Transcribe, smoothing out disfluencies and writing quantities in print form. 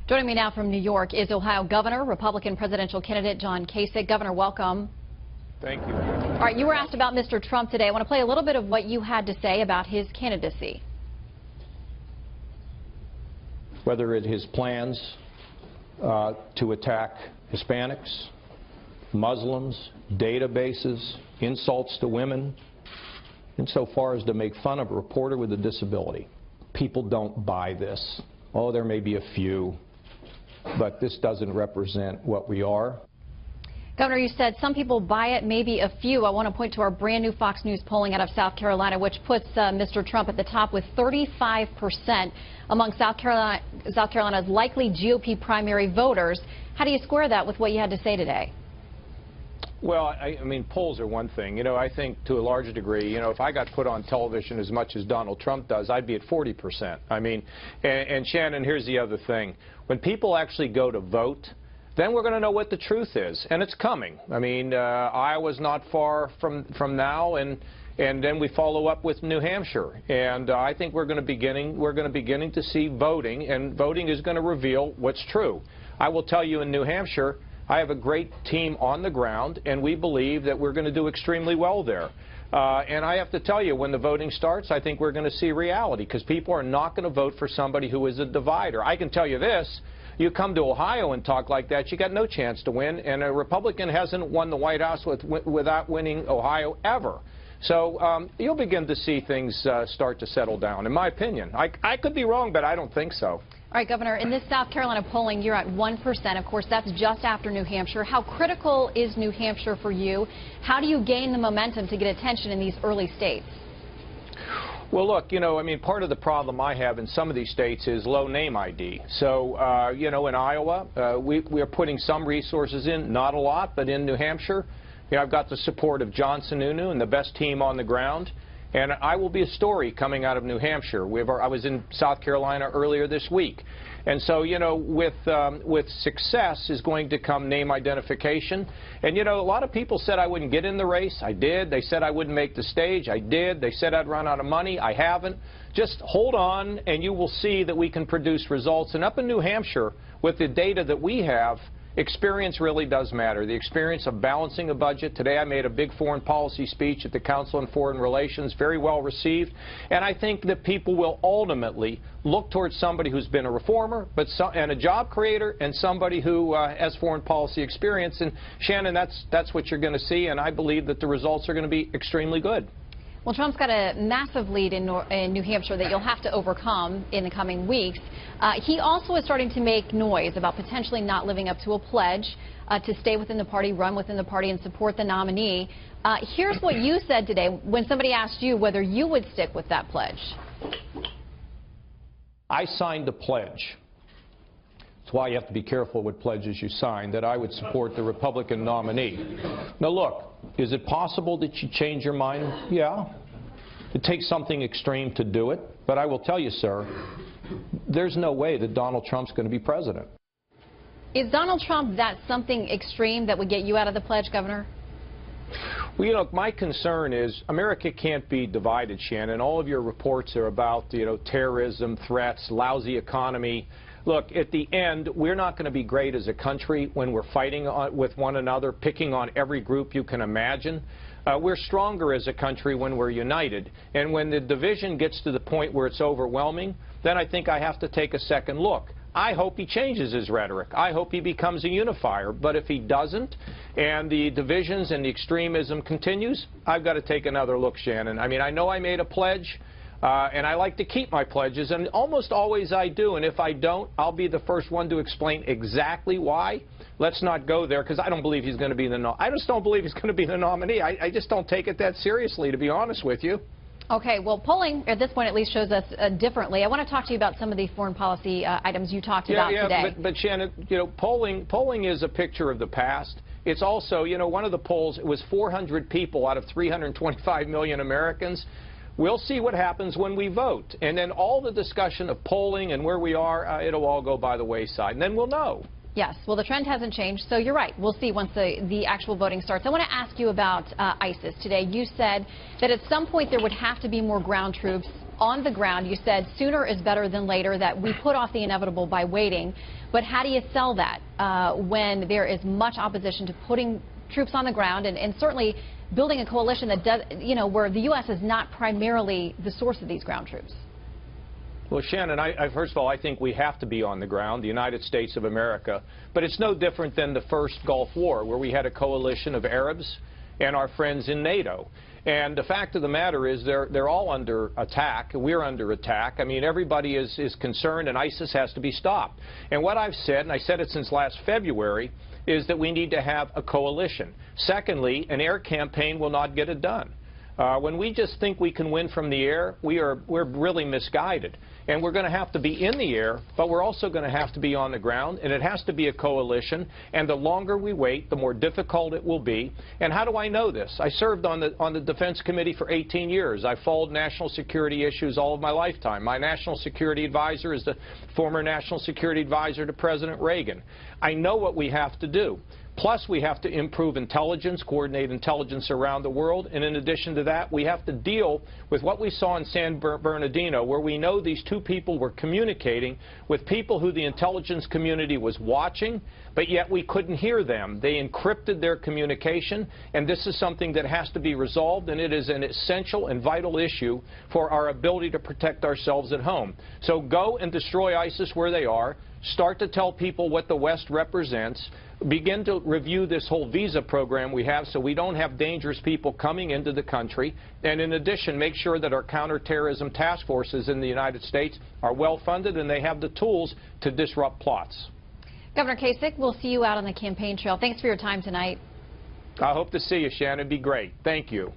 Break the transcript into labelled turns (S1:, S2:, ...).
S1: Joining me now from New York is Ohio Governor, Republican presidential candidate John Kasich. Governor, welcome.
S2: Thank you.
S1: All right, you were asked about Mr. Trump today. I want to play a little bit of what you had to say about his candidacy.
S2: Whether it his plans to attack Hispanics, Muslims, databases, insults to women, insofar as to make fun of a reporter with a disability. People don't buy this. Oh, there may be a few, but this doesn't represent what we are.
S1: Governor, you said some people buy it, maybe a few. I want to point to our brand new Fox News polling out of South Carolina, which puts Mr. Trump at the top with 35% among South Carolina's likely GOP primary voters. How do you square that with what you had to say today?
S2: Well, I mean, polls are one thing. You know, I think to a large degree, you know, if I got put on television as much as Donald Trump does, I'd be at 40%. I mean, and Shannon, here's the other thing. When people actually go to vote, then we're going to know what the truth is, and it's coming. I mean, Iowa's not far from now, and then we follow up with New Hampshire, and I think we're going to beginning to see voting, and voting is going to reveal what's true. I will tell you, in New Hampshire, I have a great team on the ground, and we believe that we're going to do extremely well there. And I have to tell you, when the voting starts, I think we're going to see reality, because people are not going to vote for somebody who is a divider. I can tell you this. You come to Ohio and talk like that, you got no chance to win, and a Republican hasn't won the White House without winning Ohio ever. So you'll begin to see things start to settle down, in my opinion. I could be wrong, but I don't think so.
S1: All right, Governor, in this South Carolina polling, you're at 1%. Of course, that's just after New Hampshire. How critical is New Hampshire for you? How do you gain the momentum to get attention in these early states?
S2: Well, look, you know, I mean, part of the problem I have in some of these states is low name ID. So, you know, in Iowa, we are putting some resources in, not a lot, but in New Hampshire, you know, I've got the support of John Sununu and the best team on the ground. And I will be a story coming out of New Hampshire. I was in South Carolina earlier this week. And so, you know, with success is going to come name identification. And, you know, a lot of people said I wouldn't get in the race. I did. They said I wouldn't make the stage. I did. They said I'd run out of money. I haven't. Just hold on, and you will see that we can produce results. And up in New Hampshire, with the data that we have, experience really does matter. The experience of balancing a budget. Today I made a big foreign policy speech at the Council on Foreign Relations, very well received. And I think that people will ultimately look towards somebody who's been a reformer and a job creator, and somebody who has foreign policy experience. And Shannon, that's what you're going to see, and I believe that the results are going to be extremely good.
S1: Well, Trump's got a massive lead in New Hampshire that you'll have to overcome in the coming weeks. He also is starting to make noise about potentially not living up to a pledge to stay within the party, run within the party, and support the nominee. Here's what you said today when somebody asked you whether you would stick with that pledge.
S2: I signed a pledge. That's why you have to be careful what pledges you sign, that I would support the Republican nominee. Now, look, is it possible that you change your mind? Yeah. It takes something extreme to do it. But I will tell you, sir, there's no way that Donald Trump's going to be president.
S1: Is Donald Trump that something extreme that would get you out of the pledge, Governor?
S2: Well, you know, my concern is America can't be divided, Shannon. All of your reports are about, you know, terrorism, threats, lousy economy. Look, at the end, we're not going to be great as a country when we're fighting with one another, picking on every group you can imagine. We're stronger as a country when we're united. And when the division gets to the point where it's overwhelming, then I think I have to take a second look. I hope he changes his rhetoric. I hope he becomes a unifier. But if he doesn't, and the divisions and the extremism continues, I've got to take another look, Shannon. I mean, I know I made a pledge. And I like to keep my pledges, and almost always I do. And if I don't, I'll be the first one to explain exactly why. Let's not go there, because I don't believe he's going to be the I just don't believe he's going to be the nominee. I just don't take it that seriously, to be honest with you.
S1: Okay, well, polling at this point at least shows us differently. I want to talk to you about some of the foreign policy items you talked about today.
S2: But Shannon, you know, polling is a picture of the past. It's also, you know, one of the polls, it was 400 people out of 325 million Americans. We'll see what happens when we vote. And then all the discussion of polling and where we are, it'll all go by the wayside. And then we'll know.
S1: Yes, well, the trend hasn't changed, so you're right. We'll see once the actual voting starts. I want to ask you about ISIS today. You said that at some point there would have to be more ground troops on the ground. You said sooner is better than later, that we put off the inevitable by waiting. But how do you sell that when there is much opposition to putting troops on the ground and certainly building a coalition that does, where the U.S. is not primarily the source of these ground troops?
S2: Well, Shannon, first of all, I think we have to be on the ground, the United States of America. But it's no different than the first Gulf War, where we had a coalition of Arabs and our friends in NATO. And the fact of the matter is they're all under attack. We're under attack. I mean, everybody is concerned, and ISIS has to be stopped. And what I've said, and I said it since last February, is that we need to have a coalition. Secondly, an air campaign will not get it done. When we just think we can win from the air, we're really misguided. And we're going to have to be in the air, but we're also going to have to be on the ground, and it has to be a coalition. And the longer we wait, the more difficult it will be. And how do I know this? I served on the Defense Committee for 18 years. I followed national security issues all of my lifetime. My national security advisor is the former national security advisor to President Reagan. I know what we have to do. Plus, we have to improve intelligence, coordinate intelligence around the world. And in addition to that, we have to deal with what we saw in San Bernardino, where we know these two people were communicating with people who the intelligence community was watching, but yet we couldn't hear them. They encrypted their communication, and this is something that has to be resolved, and it is an essential and vital issue for our ability to protect ourselves at home. So go and destroy ISIS where they are. Start to tell people what the West represents. Begin to review this whole visa program we have so we don't have dangerous people coming into the country. And in addition, make sure that our counterterrorism task forces in the United States are well funded and they have the tools to disrupt plots.
S1: Governor Kasich, we'll see you out on the campaign trail. Thanks for your time tonight.
S2: I hope to see you, Shannon. It'd be great. Thank you.